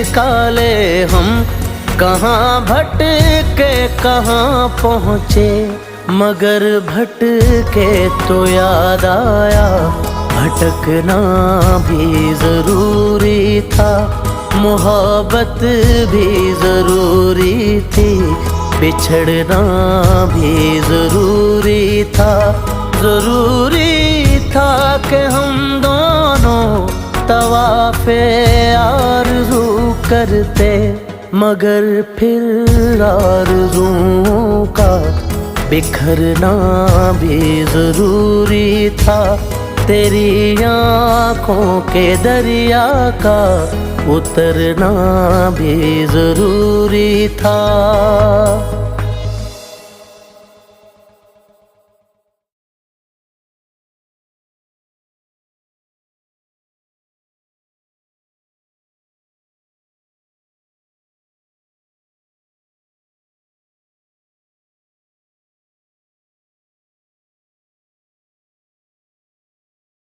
निकाले हम, कहाँ भटके कहाँ पहुँचे। मगर भटके तो याद आया, भटकना भी जरूरी था। मोहब्बत भी जरूरी थी, बिछड़ना भी जरूरी था। जरूरी था कि हम दोनों तवाफ़े आरज़ू करते, मगर फिर आरज़ुओं का बिखरना भी जरूरी था। तेरी आँखों के दरिया का उतरना भी जरूरी था।